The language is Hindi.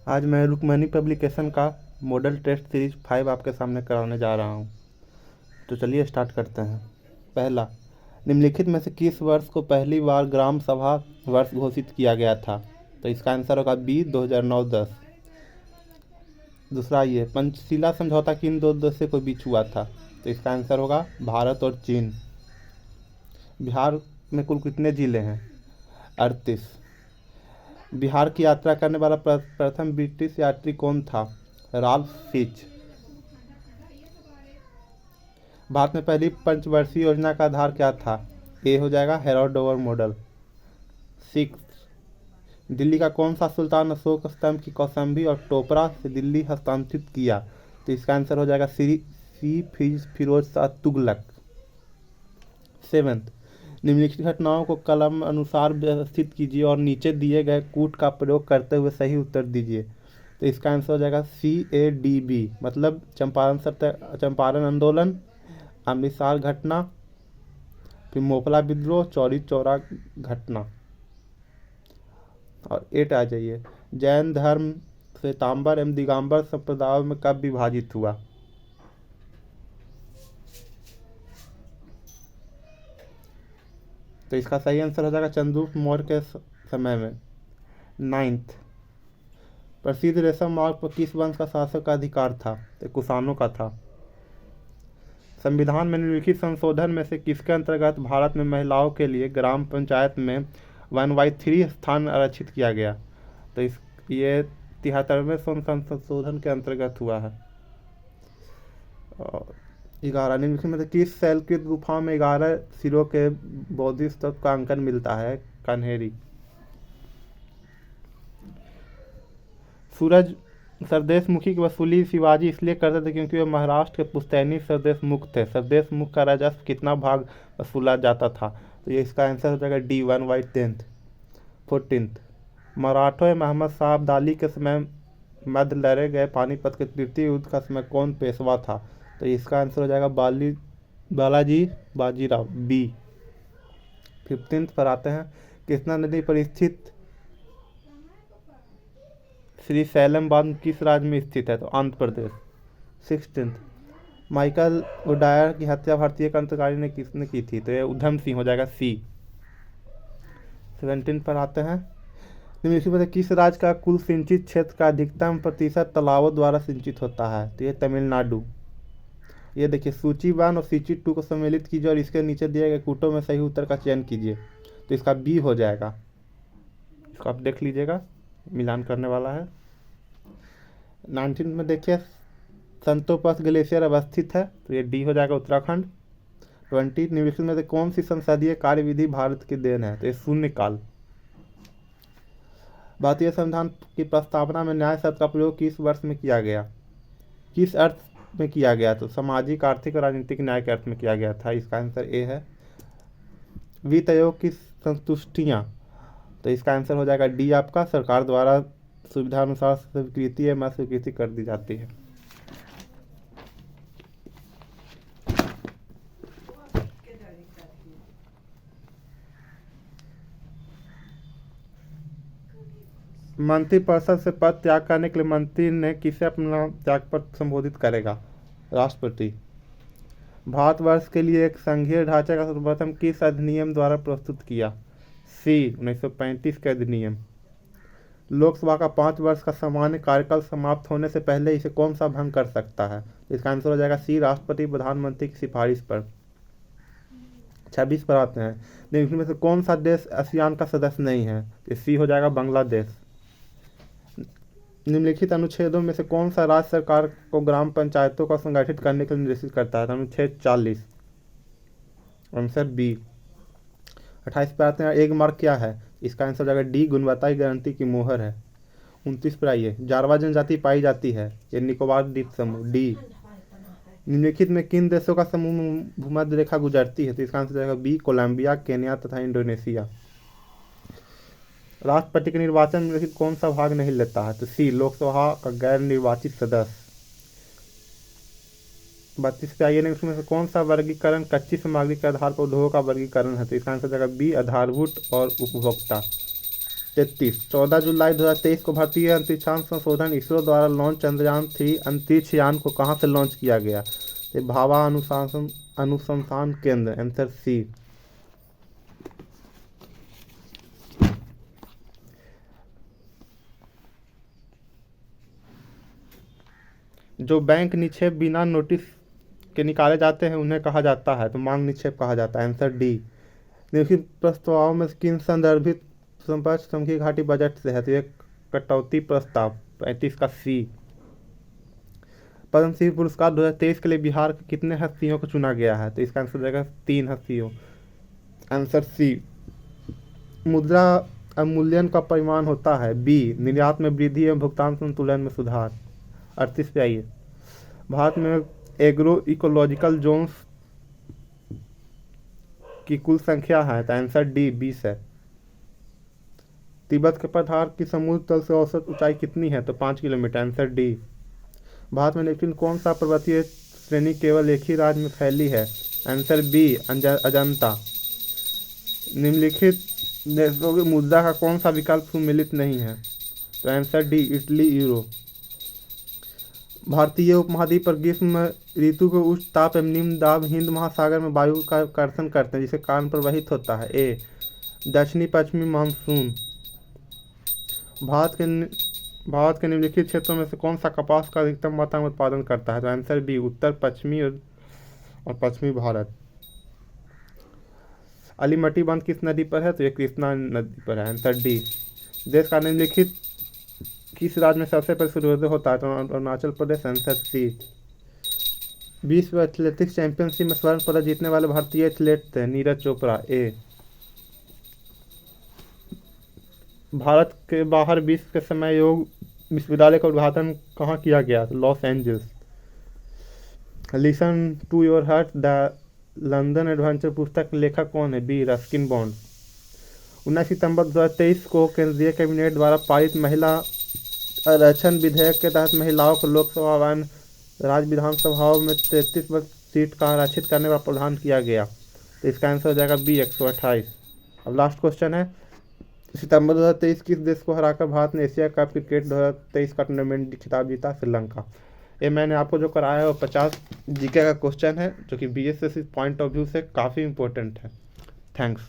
आज मैं रुक्मणी पब्लिकेशन का मॉडल टेस्ट सीरीज 5 आपके सामने कराने जा रहा हूँ। तो चलिए स्टार्ट करते हैं। पहला, निम्नलिखित में से किस वर्ष को पहली बार ग्राम सभा वर्ष घोषित किया गया था? तो इसका आंसर होगा बी 2009-10। दूसरा, ये पंचशीला समझौता किन दो देशों के बीच हुआ था? तो इसका आंसर होगा भारत और चीन। बिहार में कुल कितने जिले हैं? 38। बिहार की यात्रा करने वाला प्रथम ब्रिटिश यात्री कौन था? Ralph Fitch. भारत में पहली पंचवर्षीय योजना का आधार क्या था? ए हो जाएगा हेरोल्ड डोवर मॉडल। 6, दिल्ली का कौन सा सुल्तान अशोक स्तंभ की कौशाम्बी और टोपरा से दिल्ली हस्तांतरित किया? तो इसका आंसर हो जाएगा सी फिरोज शाह तुगलक। 7, निम्नलिखित घटनाओं को कलम अनुसार व्यवस्थित कीजिए और नीचे दिए गए कूट का प्रयोग करते हुए सही उत्तर दीजिए। तो इसका आंसर हो जाएगा CADB, मतलब चंपारण आंदोलन, अमृतसर घटना, फिर मोपला विद्रोह, चौरी चौरा घटना। और 8 आ जाइए, जैन धर्म श्वेतांबर एवं दिगंबर संप्रदायों में कब विभाजित हुआ? तो इसका सही आंसर हो जाएगा चंद्रगुप्त मौर्य के समय में। 9th, प्रसिद्ध रेशम मार्ग पर किस वंश का शासक का अधिकार था? तो कुषाणों का था। संविधान में निम्नलिखित संशोधन में से किसके अंतर्गत भारत में महिलाओं के लिए ग्राम पंचायत में 1/3 स्थान आरक्षित किया गया? तो ये 73वें संशोधन के अंतर्गत हुआ है। 11, निम्नलिखित में से किस शैलकृत गुफा में 11 सिरों के बौद्ध स्तूप का अंकन मिलता है? कन्हेरी। सूरज सरदेश मुखी की वसूली शिवाजी इसलिए करते थे क्योंकि वे महाराष्ट्र के पुश्तैनी सरदेश मुख थे। सरदेश मुख का राजस्व कितना भाग वसूला जाता था? तो ये इसका आंसर हो जाएगा D 1/10। 14, मराठों या मोहम्मद शाह अब्दाली के समय मध्य लड़े गए पानीपत के तृतीय युद्ध का समय कौन पेशवा था? तो इसका आंसर हो जाएगा बालाजी बाजीराव, B। 15 पर आते हैं, कृष्णा नदी पर स्थित श्री सैलम बांध किस राज्य में स्थित है? तो आंध्र प्रदेश। 16, माइकल ओडायर की हत्या भारतीय क्रांतिकारी ने किसने की थी? तो ये उधम सिंह हो जाएगा, C। 17 पर आते हैं, निम्नलिखित में से किस राज्य का कुल सिंचित क्षेत्र का अधिकतम प्रतिशत तालाबों द्वारा सिंचित होता है? तो ये तमिलनाडु। ये देखिए, सूची 1 और सूची 2 को सम्मिलित कीजिए और इसके नीचे दिए गए कूटों में सही उत्तर का चयन कीजिए। तो इसका B हो जाएगा। इसको आप देख लीजिएगा, मिलान करने वाला है। 19 में देखिए, संतोपस ग्लेशियर अवस्थित है, तो ये D हो जाएगा, उत्तराखंड। 20, निम्नलिखित में से कौन सी संसदीय कार्यविधि भारत की देन है? तो ये शून्यकाल। भारतीय संविधान की प्रस्तावना में न्याय शब्द का प्रयोग किस वर्ष में किया गया? किस अर्थ में किया गया? तो सामाजिक, आर्थिक और राजनीतिक न्याय के अर्थ में किया गया था। इसका आंसर A है। वित्त आयोग की संतुष्टियाँ, तो इसका आंसर हो जाएगा D आपका, सरकार द्वारा सुविधा अनुसार स्वीकृति या अस्वीकृति कर दी जाती है। मंत्रिपरिषद से पद त्याग करने के लिए मंत्री ने किसे अपना त्यागपत्र संबोधित करेगा? राष्ट्रपति। भारतवर्ष के लिए एक संघीय ढांचे का सर्वप्रथम किस अधिनियम द्वारा प्रस्तुत किया? C 1935 के अधिनियम। लोकसभा का 5 वर्ष का सामान्य कार्यकाल समाप्त होने से पहले इसे कौन सा भंग कर सकता है? इसका आंसर हो जाएगा C, राष्ट्रपति प्रधानमंत्री की सिफारिश पर। 26 पर आते हैं, निम्नलिखित में से कौन सा देश आसियान का सदस्य नहीं है? तो C हो जाएगा, बांग्लादेश। निम्नलिखित अनुच्छेदों में से कौन सा राज्य सरकार को ग्राम पंचायतों को संगठित करने के लिए निर्देशित करता है? अनुच्छेद 40, आंसर B। 28 पर आते हैं, एक मार्क क्या है? इसका आंसर हो जाएगा D, गुणवत्ता की गारंटी की मोहर है। 29 पर आइए, जारवा जनजाति पाई जाती है? ये निकोबार द्वीप समूह, D। निम्नलिखित में किन देशों का समूह भूमध्य रेखा गुजरती है? तो इसका आंसर हो जाएगा B, कोलंबिया, केन्या तथा इंडोनेशिया। राष्ट्रपति के निर्वाचन में कौन सा भाग नहीं लेता है? तो C, लोकसभा का गैर निर्वाचित सदस्य। 32 पे आइए, उसमें से कौन सा वर्गीकरण कच्ची सामग्री के आधार पर उद्योगों का वर्गीकरण है? तो इसका आंसर हो जाएगा B, आधारभूत और उपभोक्ता। 33। 14 जुलाई 2023 को भारतीय अंतरिक्षांग संशोधन इसरो द्वारा लॉन्च चंद्रयान-3 अंतरिक्ष यान को कहाँ से लॉन्च किया गया? ये भाभा अनुसंधान केंद्र, आंसर सी। जो बैंक निक्षेप बिना नोटिस के निकाले जाते हैं उन्हें कहा जाता है, तो मांग निक्षेप कहा जाता है, आंसर डी। निम्नलिखित प्रस्तावों में किन संदर्भित संपर्क समकी घाटी बजट से है? तो एक कटौती प्रस्ताव, 35 का सी। पद्मश्री पुरस्कार 2023 के लिए बिहार के कितने हस्तियों को चुना गया है? तो इसका आंसर हो जाएगा 3 हस्तियों, आंसर सी। मुद्रा अवमूल्यन का परिमाण होता है, बी। निर्यात में वृद्धि एवं भुगतान संतुलन में सुधार। 38 पे आइए। भारत में एग्रो इकोलॉजिकल जोन्स की कुल संख्या है, तो आंसर डी 20 है। तिब्बत के पठार की समुद्र तल से औसत ऊंचाई कितनी है? तो 5 किलोमीटर, आंसर डी। भारत में लेकिन कौन सा पर्वतीय श्रेणी केवल एक ही राज्य में फैली है? Answer B Ajanta. निम्नलिखित देशों की मुद्रा का कौन सा विकल्प सुमेलित नहीं है? तो आंसर डी इटली यूरो। भारतीय उपमहाद्वीप पर ग्रीष्म ऋतु को उच्च ताप एवं निम्न दाब हिंद महासागर में वायु का कर्षण करते हैं, जिसके कारण प्रवाहित होता है, ए। दक्षिणी पश्चिमी मानसून। भारत के निम्नलिखित क्षेत्रों में से कौन सा कपास का अधिकतम मात्रा में उत्पादन करता है? तो आंसर बी उत्तर पश्चिमी और पश्चिमी भारत। अलीमटी बांध किस नदी पर है? तो ये कृष्णा नदी पर है, आंसर डी। देश का निम्नलिखित किस राज्य में सबसे पहले सूर्योदय होता है? तो अरुणाचल प्रदेश, आंसर सी। विश्व एथलेटिक्स चैंपियनशिप में स्वर्ण पदक जीतने वाले भारतीय एथलीट थे, नीरज चोपड़ा, ए। भारत के बाहर विश्व के समय योग विश्वविद्यालय का उद्घाटन कहाँ किया गया? तो Los Angeles. Listen to your heart the London adventure पुस्तक लेखक कौन है? B Ruskin bond. 19 सितंबर 2023 को केंद्रीय कैबिनेट द्वारा पारित महिला आरक्षण विधेयक के तहत महिलाओं को लोकसभा व राज्य विधानसभाओं में 33 सीट का आरक्षित करने का प्रावधान किया गया, तो इसका आंसर हो जाएगा बी 128। अब लास्ट क्वेश्चन है, सितंबर 2023 किस देश को हराकर भारत ने एशिया कप क्रिकेट 2023 का टूर्नामेंट खिताब जीता? श्रीलंका। ये मैंने आपको जो कराया है वो 50 जीके का क्वेश्चन है, जो कि बीएसएस पॉइंट ऑफ व्यू से काफ़ी इंपॉर्टेंट है। थैंक्स।